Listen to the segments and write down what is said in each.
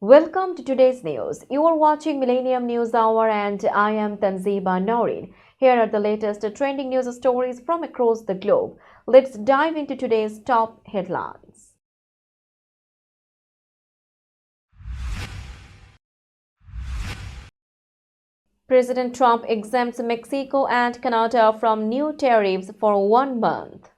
Welcome to today's news. You are watching Millennium News Hour and I am Tanziba Noreen. Here are the latest trending news stories from across the globe. Let's dive into today's top headlines. President Trump exempts Mexico and Canada from new tariffs for 1 month.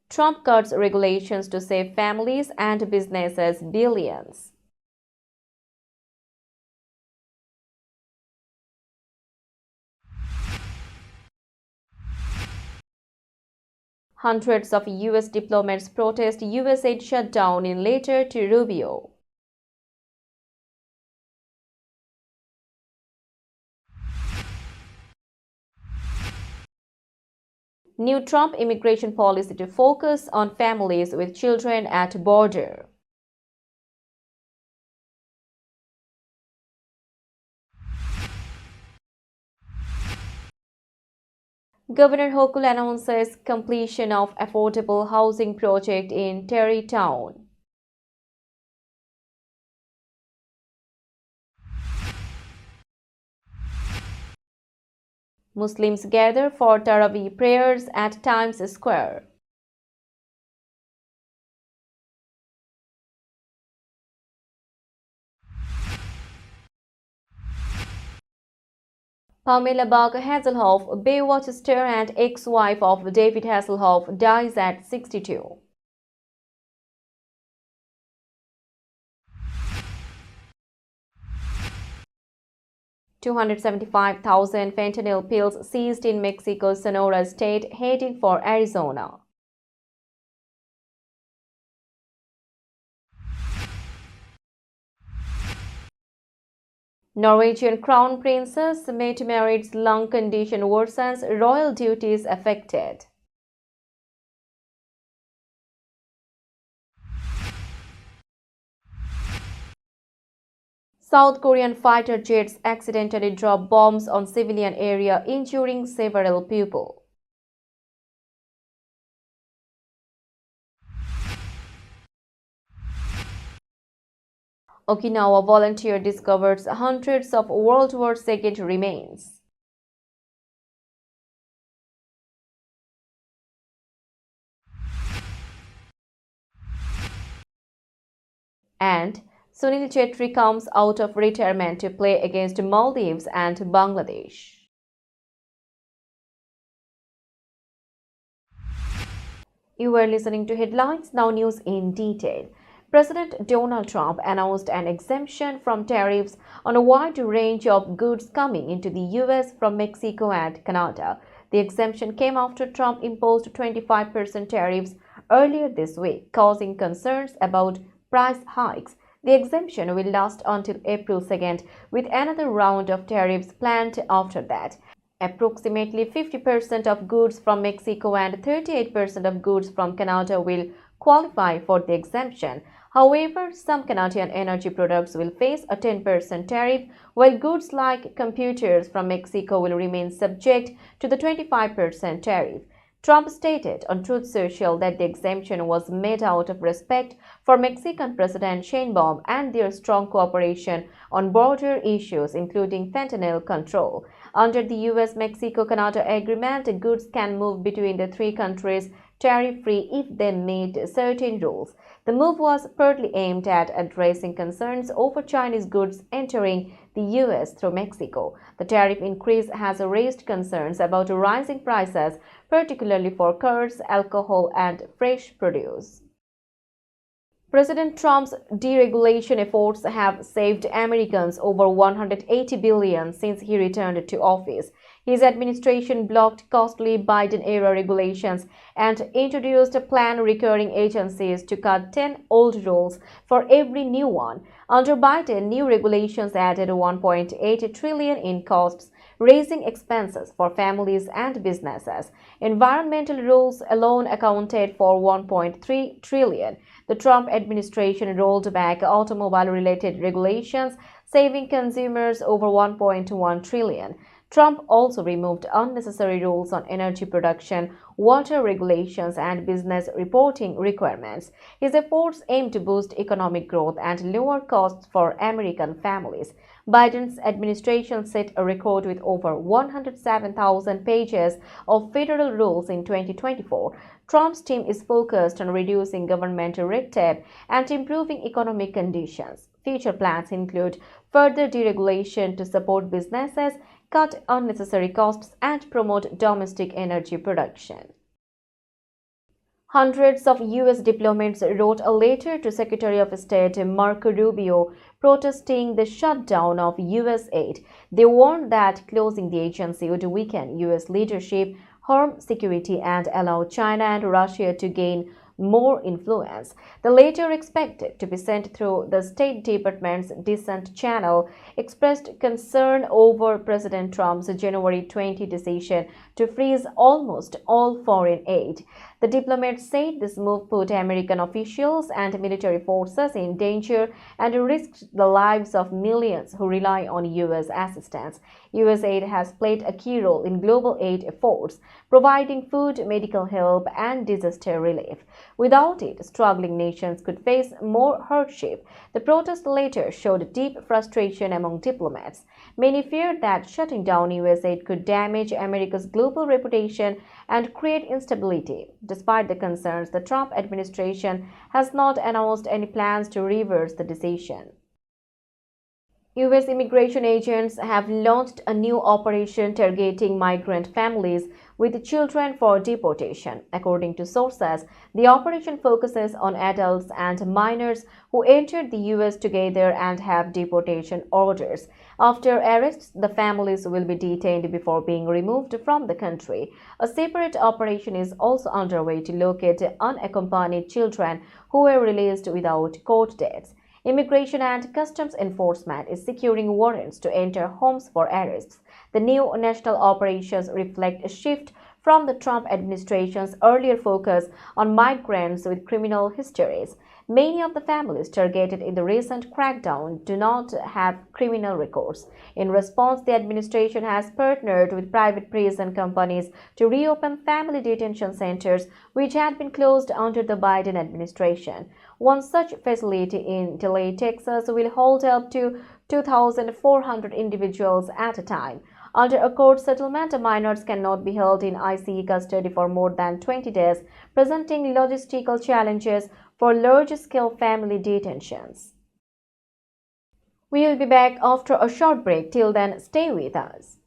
Trump cuts regulations to save families and businesses billions. Hundreds of U.S. diplomats protest U.S. aid shutdown in letter to Rubio. New Trump immigration policy to focus on families with children at border. Governor Hochul announces completion of affordable housing project in Tarrytown. Muslims gather for Taraweeh prayers at Times Square. Pamela Barker Hasselhoff, Baywatch star and ex-wife of David Hasselhoff, dies at 62. $275,000 fentanyl pills seized in Mexico's Sonora state, heading for Arizona. Norwegian Crown Princess Mette Marit's lung condition worsens, royal duties affected. South Korean fighter jets accidentally drop bombs on civilian area, injuring several people. Okinawa volunteer discovers hundreds of World War II remains. And Sunil Chetri comes out of retirement to play against Maldives and Bangladesh. You were listening to Headlines, now news in detail. President Donald Trump announced an exemption from tariffs on a wide range of goods coming into the U.S. from Mexico and Canada. The exemption came after Trump imposed 25% tariffs earlier this week, causing concerns about price hikes. The exemption will last until April 2nd, with another round of tariffs planned after that. Approximately 50% of goods from Mexico and 38% of goods from Canada will qualify for the exemption. However, some Canadian energy products will face a 10% tariff, while goods like computers from Mexico will remain subject to the 25% tariff. Trump stated on Truth Social that the exemption was made out of respect for Mexican President Sheinbaum and their strong cooperation on border issues, including fentanyl control. Under the US-Mexico-Canada agreement, goods can move between the three countries tariff-free if they meet certain rules. The move was partly aimed at addressing concerns over Chinese goods entering the US through Mexico. The tariff increase has raised concerns about rising prices, particularly for cars, alcohol, and fresh produce. President Trump's deregulation efforts have saved Americans over $180 billion since he returned to office. His administration blocked costly Biden-era regulations and introduced planned recurring agencies to cut 10 old rules for every new one. Under Biden, new regulations added $1.8 trillion in costs, raising expenses for families and businesses. Environmental rules alone accounted for $1.3 trillion. The Trump administration rolled back automobile-related regulations, saving consumers over $1.1 trillion. Trump also removed unnecessary rules on energy production, water regulations, and business reporting requirements. His efforts aim to boost economic growth and lower costs for American families. Biden's administration set a record with over 107,000 pages of federal rules in 2024. Trump's team is focused on reducing governmental red tape and improving economic conditions. Future plans include further deregulation to support businesses, cut unnecessary costs, and promote domestic energy production. Hundreds of U.S. diplomats wrote a letter to Secretary of State Marco Rubio protesting the shutdown of U.S. aid. They warned that closing the agency would weaken U.S. leadership, harm security, and allow China and Russia to gain more influence. The letter, expected to be sent through the State Department's Dissent channel, expressed concern over President Trump's January 20 decision to freeze almost all foreign aid. The diplomats said this move put American officials and military forces in danger and risked the lives of millions who rely on U.S. assistance. U.S. aid has played a key role in global aid efforts, providing food, medical help, and disaster relief. Without it, struggling nations could face more hardship. The protest later showed deep frustration among diplomats. Many feared that shutting down U.S. aid could damage America's global reputation and create instability. Despite the concerns, the Trump administration has not announced any plans to reverse the decision. U.S. immigration agents have launched a new operation targeting migrant families with children for deportation. According to sources, the operation focuses on adults and minors who entered the U.S. together and have deportation orders. After arrests, the families will be detained before being removed from the country. A separate operation is also underway to locate unaccompanied children who were released without court dates. Immigration and Customs Enforcement is securing warrants to enter homes for arrests. The new national operations reflect a shift from the Trump administration's earlier focus on migrants with criminal histories. Many of the families targeted in the recent crackdown do not have criminal records. In response, the administration has partnered with private prison companies to reopen family detention centers which had been closed under the Biden administration. One such facility in Delay, Texas will hold up to 2,400 individuals at a time. Under a court settlement, minors cannot be held in ICE custody for more than 20 days, presenting logistical challenges for large-scale family detentions. We will be back after a short break. Till then, stay with us.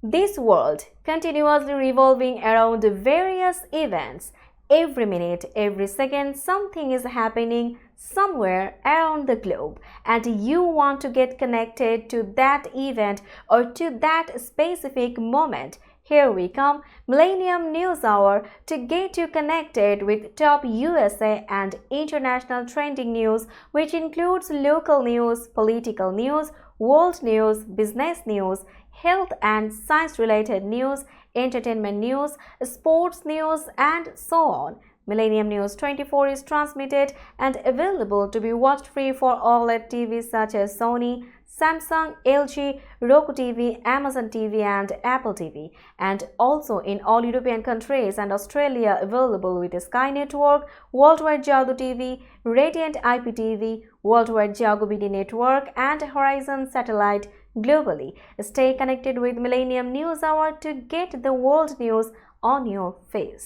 This world continuously revolving around various events. Every minute, every second, something is happening somewhere around the globe, and you want to get connected to that event or to that specific moment. Here we come, Millennium News Hour, to get you connected with top USA and international trending news, which includes local news, political news, world news, business news, health and science-related news, entertainment news, sports news, and so on. Millennium News 24 is transmitted and available to be watched free for OLED TVs such as Sony, Samsung, LG, Roku TV, Amazon TV, and Apple TV, and also in all European countries and Australia available with Sky Network, Worldwide Jago TV, Radiant IPTV, Worldwide Jago BD Network, and Horizon Satellite globally. Stay connected with Millennium News Hour to get the world news on your feed.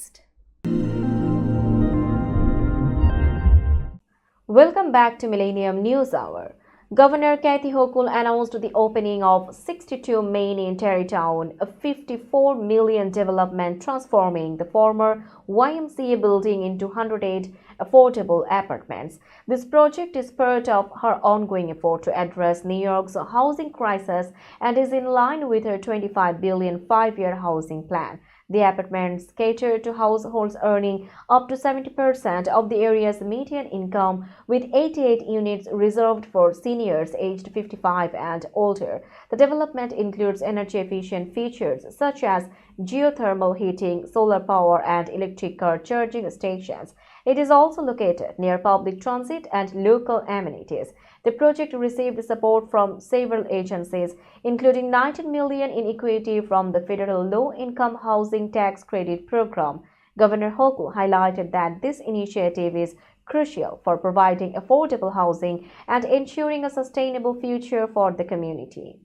Welcome back to Millennium News Hour. Governor Kathy Hochul announced the opening of 62 Main in Tarrytown, a $54 million development transforming the former YMCA building into 108 affordable apartments. This project is part of her ongoing effort to address New York's housing crisis and is in line with her $25 billion five-year housing plan. The apartments cater to households earning up to 70% of the area's median income, with 88 units reserved for seniors aged 55 and older. The development includes energy-efficient features such as geothermal heating, solar power, and electric car charging stations. It is also located near public transit and local amenities. The project received support from several agencies, including 19 million in equity from the Federal Low-Income Housing Tax Credit Program. Governor Hochul highlighted that this initiative is crucial for providing affordable housing and ensuring a sustainable future for the community.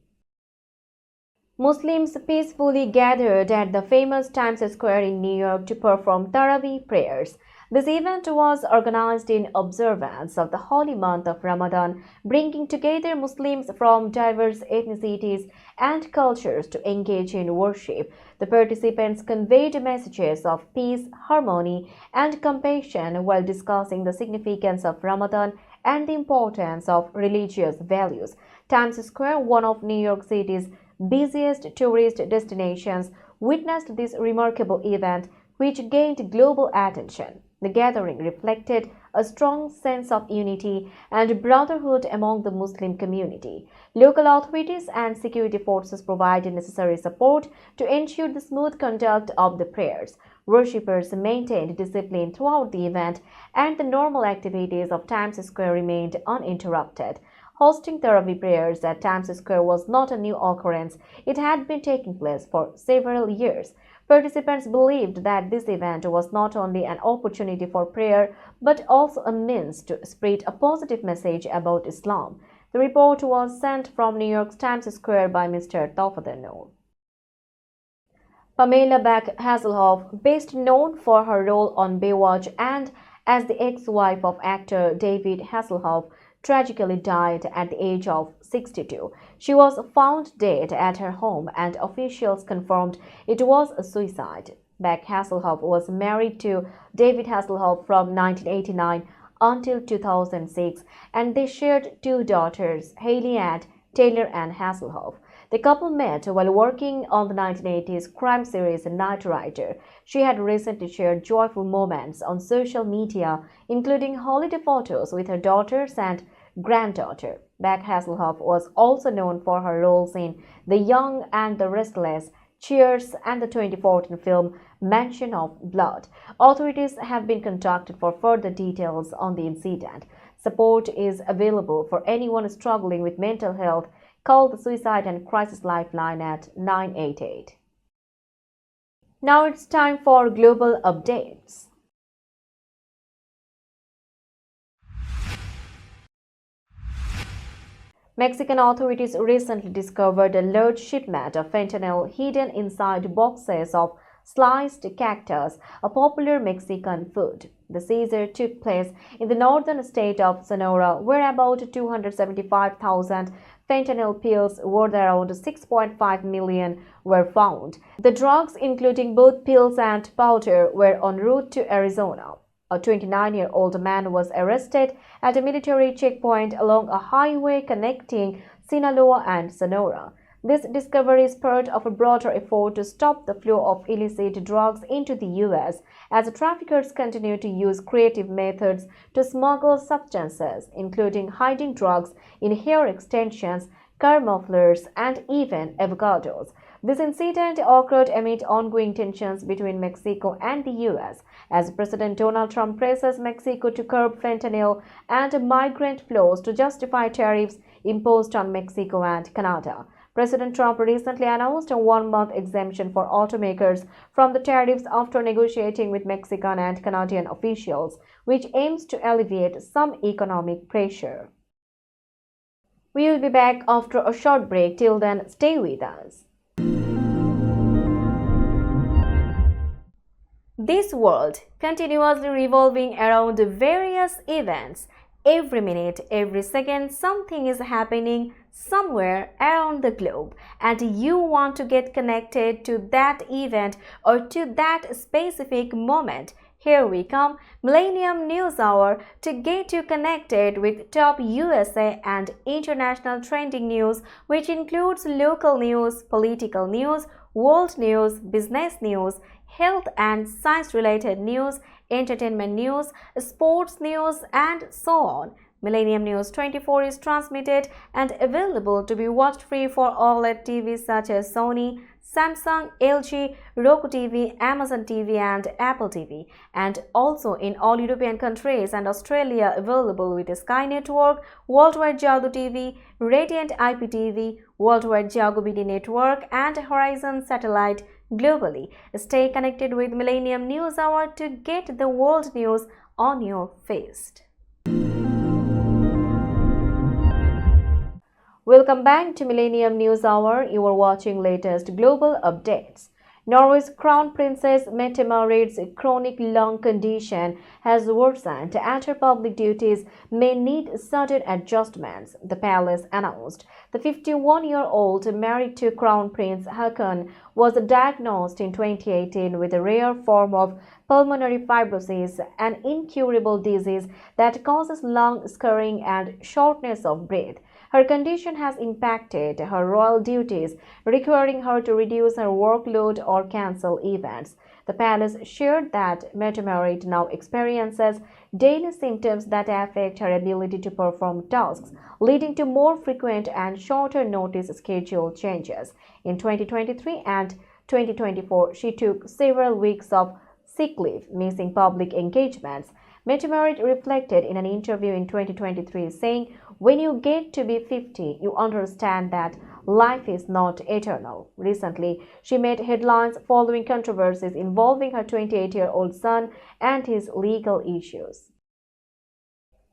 Muslims peacefully gathered at the famous Times Square in New York to perform Taraweeh prayers. This event was organized in observance of the holy month of Ramadan, bringing together Muslims from diverse ethnicities and cultures to engage in worship. The participants conveyed messages of peace, harmony, and compassion while discussing the significance of Ramadan and the importance of religious values. Times Square, one of New York City's busiest tourist destinations, witnessed this remarkable event, which gained global attention. The gathering reflected a strong sense of unity and brotherhood among the Muslim community. Local authorities and security forces provided necessary support to ensure the smooth conduct of the prayers. Worshippers maintained discipline throughout the event, and the normal activities of Times Square remained uninterrupted. Hosting Taraweeh prayers at Times Square was not a new occurrence. It had been taking place for several years. Participants believed that this event was not only an opportunity for prayer but also a means to spread a positive message about Islam. The report was sent from New York's Times Square by Mr. Taufader Noor. Pamela Beck Hasselhoff, best known for her role on Baywatch and as the ex-wife of actor David Hasselhoff, tragically died at the age of 62. She was found dead at her home and officials confirmed it was a suicide. Beck Hasselhoff was married to David Hasselhoff from 1989 until 2006 and they shared two daughters, Hailey and Taylor Ann Hasselhoff. The couple met while working on the 1980s crime series Knight Rider. She had recently shared joyful moments on social media, including holiday photos with her daughters and granddaughter. Beck Hasselhoff was also known for her roles in The Young and the Restless, Cheers, and the 2014 film Mansion of Blood. Authorities have been contacted for further details on the incident. Support is available for anyone struggling with mental health. Call the Suicide and Crisis Lifeline at 988. Now it's time for global updates. Mexican authorities recently discovered a large shipment of fentanyl hidden inside boxes of sliced cactus, a popular Mexican food. The seizure took place in the northern state of Sonora, where about 275,000 fentanyl pills worth around 6.5 million were found. The drugs, including both pills and powder, were en route to Arizona. A 29-year-old man was arrested at a military checkpoint along a highway connecting Sinaloa and Sonora. This discovery is part of a broader effort to stop the flow of illicit drugs into the U.S. as traffickers continue to use creative methods to smuggle substances, including hiding drugs in hair extensions, car mufflers, and even avocados. This incident occurred amid ongoing tensions between Mexico and the U.S. as President Donald Trump presses Mexico to curb fentanyl and migrant flows to justify tariffs imposed on Mexico and Canada. President Trump recently announced a one-month exemption for automakers from the tariffs after negotiating with Mexican and Canadian officials, which aims to alleviate some economic pressure. We will be back after a short break. Till then, stay with us. This world continuously revolving around various events. Every minute, every second, something is happening somewhere around the globe, and you want to get connected to that event or to that specific moment. Here we come, Millennium News Hour, to get you connected with top USA and international trending news, which includes local news, political news, world news, business news, health and science-related news, entertainment news, sports news, and so on. Millennium News 24 is transmitted and available to be watched free for OLED TVs such as Sony, Samsung, LG, Roku TV, Amazon TV and Apple TV, and also in all European countries and Australia available with Sky Network, Worldwide Jago TV, Radiant IPTV, Worldwide Jago BD Network and Horizon Satellite globally. Stay connected with Millennium News Hour to get the world news on your feed. Welcome back to Millennium News Hour. You are watching latest global updates. Norway's Crown Princess Mette-Marit's chronic lung condition has worsened and her public duties may need sudden adjustments, the palace announced. The 51-year-old, married to Crown Prince Haakon, was diagnosed in 2018 with a rare form of pulmonary fibrosis, an incurable disease that causes lung scarring and shortness of breath. Her condition has impacted her royal duties, requiring her to reduce her workload or cancel events. The palace shared that Mette-Marit now experiences daily symptoms that affect her ability to perform tasks, leading to more frequent and shorter notice schedule changes. In 2023 and 2024, she took several weeks of sick leave, missing public engagements. Mette-Marit reflected in an interview in 2023, saying, "When you get to be 50, you understand that life is not eternal." Recently, she made headlines following controversies involving her 28-year-old son and his legal issues.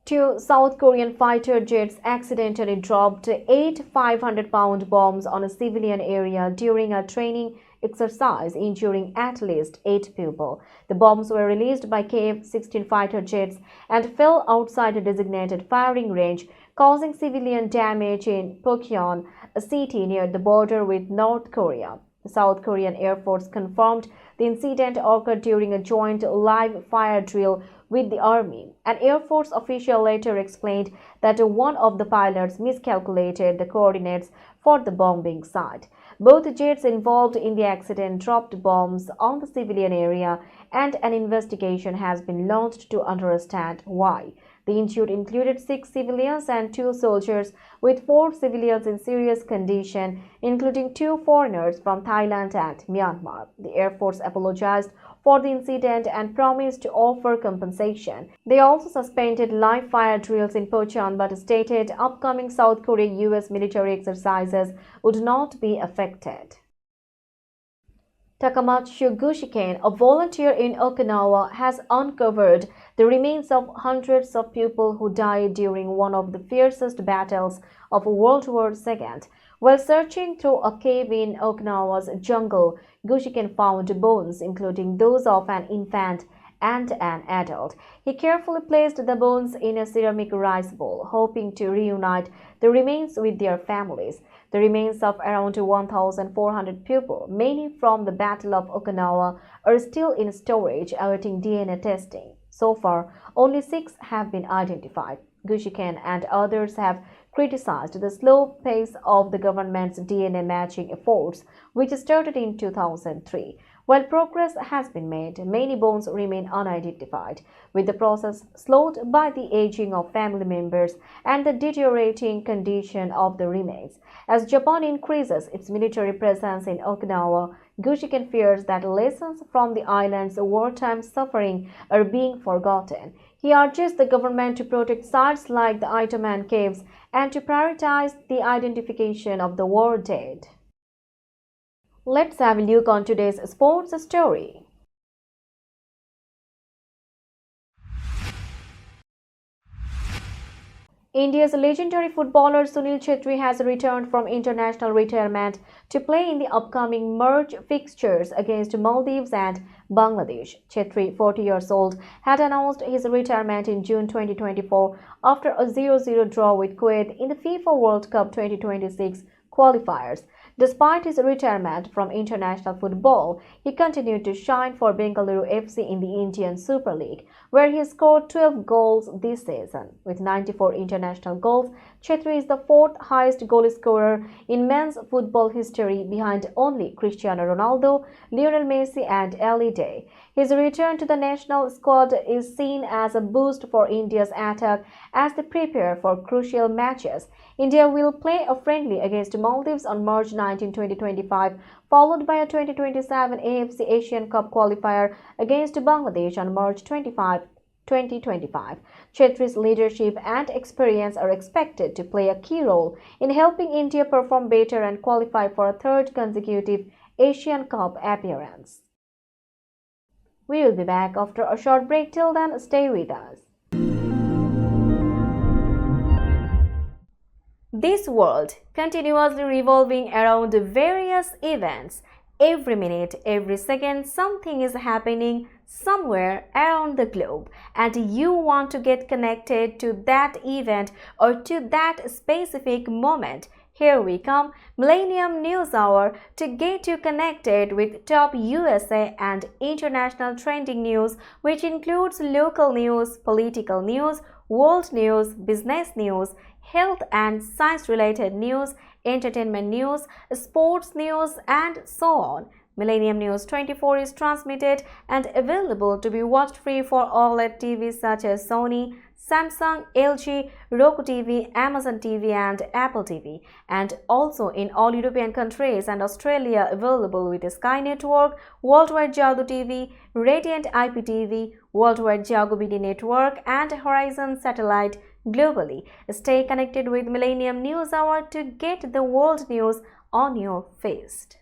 Two South Korean fighter jets accidentally dropped 8 500-pound bombs on a civilian area during a training exercise, injuring at least 8 people. The bombs were released by KF-16 fighter jets and fell outside a designated firing range, causing civilian damage in Pokyon, a city near the border with North Korea. The South Korean Air Force confirmed the incident occurred during a joint live fire drill with the Army. An Air Force official later explained that one of the pilots miscalculated the coordinates for the bombing site. Both jets involved in the accident dropped bombs on the civilian area, and an investigation has been launched to understand why. The injured included 6 civilians and 2 soldiers, with 4 civilians in serious condition, including 2 foreigners from Thailand and Myanmar. The Air Force apologized for the incident and promised to offer compensation. They also suspended live fire drills in Pocheon but stated upcoming South Korea-US military exercises would not be affected. Takamatsu Gushiken, a volunteer in Okinawa, has uncovered the remains of hundreds of people who died during one of the fiercest battles of World War II. While searching through a cave in Okinawa's jungle, Gushiken found bones, including those of an infant and an adult. He carefully placed the bones in a ceramic rice bowl, hoping to reunite the remains with their families. The remains of around 1,400 people, many from the Battle of Okinawa, are still in storage awaiting DNA testing. So far, only 6 have been identified. Gushiken and others have criticized the slow pace of the government's DNA matching efforts, which started in 2003. While progress has been made, many bones remain unidentified, with the process slowed by the aging of family members and the deteriorating condition of the remains. As Japan increases its military presence in Okinawa, Gushiken fears that lessons from the island's wartime suffering are being forgotten. He urges the government to protect sites like the Itoman Caves and to prioritize the identification of the war dead. Let's have a look on today's sports story. India's legendary footballer Sunil Chhetri has returned from international retirement to play in the upcoming merge fixtures against Maldives and Bangladesh. Chhetri, 40 years old, had announced his retirement in June 2024 after a 0-0 draw with Kuwait in the FIFA World Cup 2026 qualifiers. Despite his retirement from international football, he continued to shine for Bengaluru FC in the Indian Super League, where he scored 12 goals this season. With 94 international goals, Chhetri is the 4th highest goal scorer in men's football history, behind only Cristiano Ronaldo, Lionel Messi and Ali Day. His return to the national squad is seen as a boost for India's attack as they prepare for crucial matches. India will play a friendly against Maldives on March 19, 2025, followed by a 2027 AFC Asian Cup qualifier against Bangladesh on March 25, 2025. Chhetri's leadership and experience are expected to play a key role in helping India perform better and qualify for a third consecutive Asian Cup appearance. We will be back after a short break. Till then, stay with us. This world continuously revolving around various events. Every minute, every second, something is happening somewhere around the globe, and you want to get connected to that event or to that specific moment. Here we come, Millennium News Hour, to get you connected with top USA and international trending news, which includes local news, political news, world news, business news, health and science-related news, entertainment news, sports news, and so on. Millennium News 24 is transmitted and available to be watched free for OLED TVs such as Sony, Samsung, LG, Roku TV, Amazon TV, and Apple TV, and also in all European countries and Australia available with Sky Network, Worldwide Jago TV, Radiant IPTV, Worldwide Jago BD Network, and Horizon Satellite globally. Stay connected with Millennium News Hour to get the world news on your fist.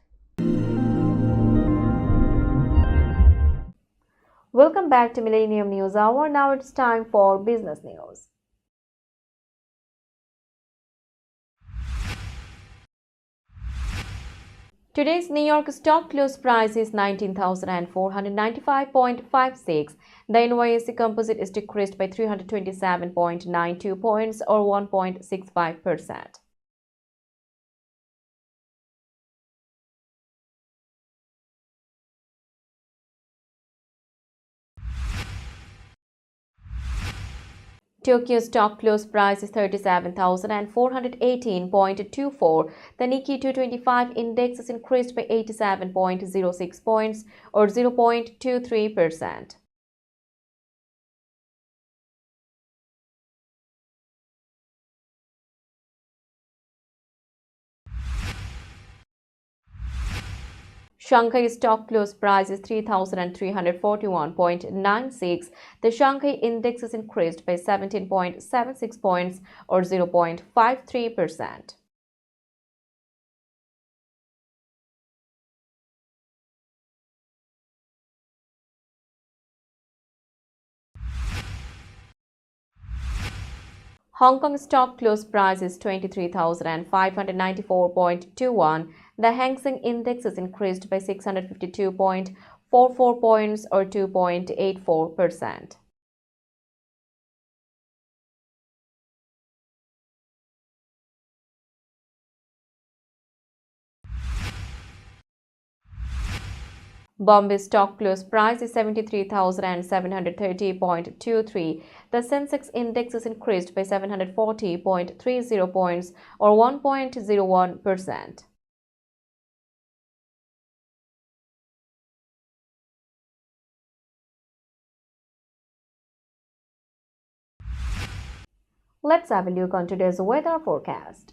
Welcome back to Millennium News Hour. Now it's time for business news. Today's New York stock close price is 19,495.56. The NYSE Composite is decreased by 327.92 points or 1.65%. Tokyo stock close price is 37,418.24. The Nikkei 225 index is increased by 87.06 points or 0.23%. Shanghai stock close price is 3,341.96. The Shanghai index is increased by 17.76 points or 0.53%. Hong Kong stock close price is 23,594.21. The Hang Seng index is increased by 652.44 points or 2.84%. Bombay stock close price is 73,730.23. The Sensex index is increased by 740.30 points or 1.01%. Let's have a look on today's weather forecast.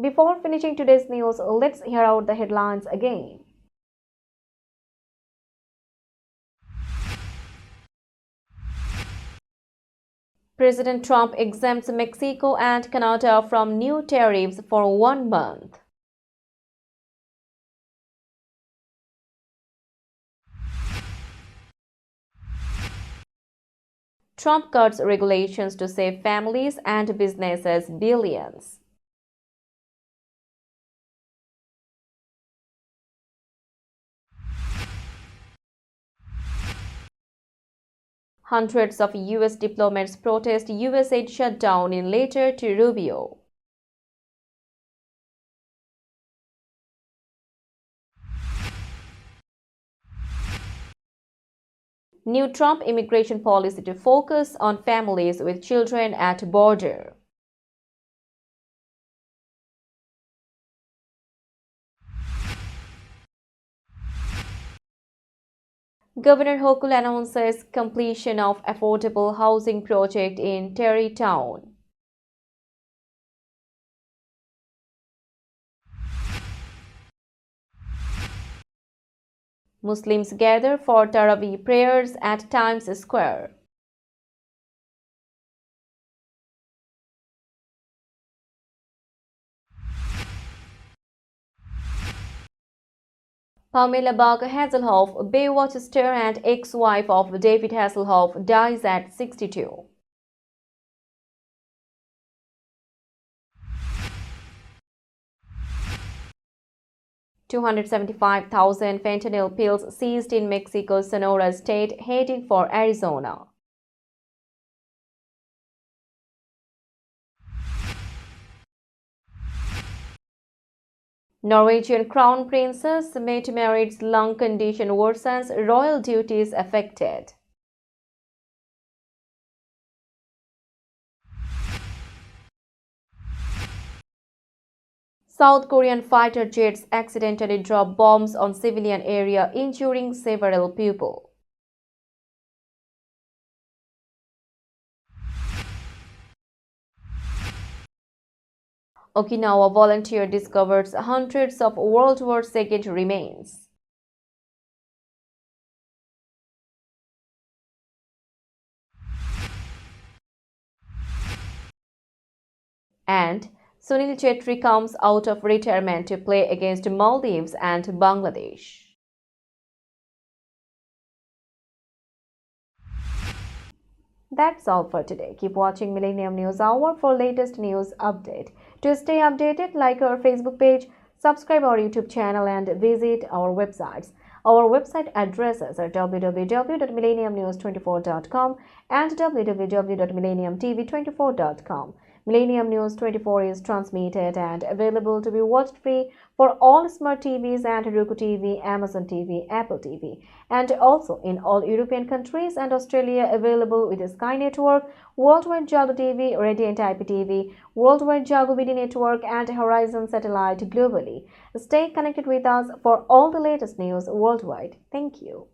before finishing today's news, let's hear out the headlines again. President Trump exempts Mexico and Canada from new tariffs for 1 month. Trump cuts regulations to save families and businesses billions. Hundreds of U.S. diplomats protest U.S. aid shutdown in letter to Rubio. New Trump immigration policy to focus on families with children at border. Governor Hochul announces completion of affordable housing project in Tarrytown. Muslims gather for Taraweeh prayers at Times Square. Pamela Barker Hasselhoff, Baywatch star and ex-wife of David Hasselhoff, dies at 62. $275,000 fentanyl pills seized in Mexico's Sonora state, heading for Arizona. Norwegian Crown Princess Mette Marit's lung condition worsens, royal duties affected. South Korean fighter jets accidentally drop bombs on civilian area, injuring several people. Okinawa volunteer discovers hundreds of World War II remains. And Sunil Chetri comes out of retirement to play against Maldives and Bangladesh. That's all for today. Keep watching Millennium News Hour for latest news update. To stay updated, like our Facebook page, subscribe our YouTube channel and visit our websites. Our website addresses are www.millenniumnews24.com and www.millenniumtv24.com. Millennium News 24 is transmitted and available to be watched free for all smart TVs and Roku TV, Amazon TV, Apple TV, and also in all European countries and Australia, available with the Sky Network, Worldwide Jago TV, Radiant IPTV, Worldwide Jago video network, and Horizon Satellite globally. Stay connected with us for all the latest news worldwide. Thank you.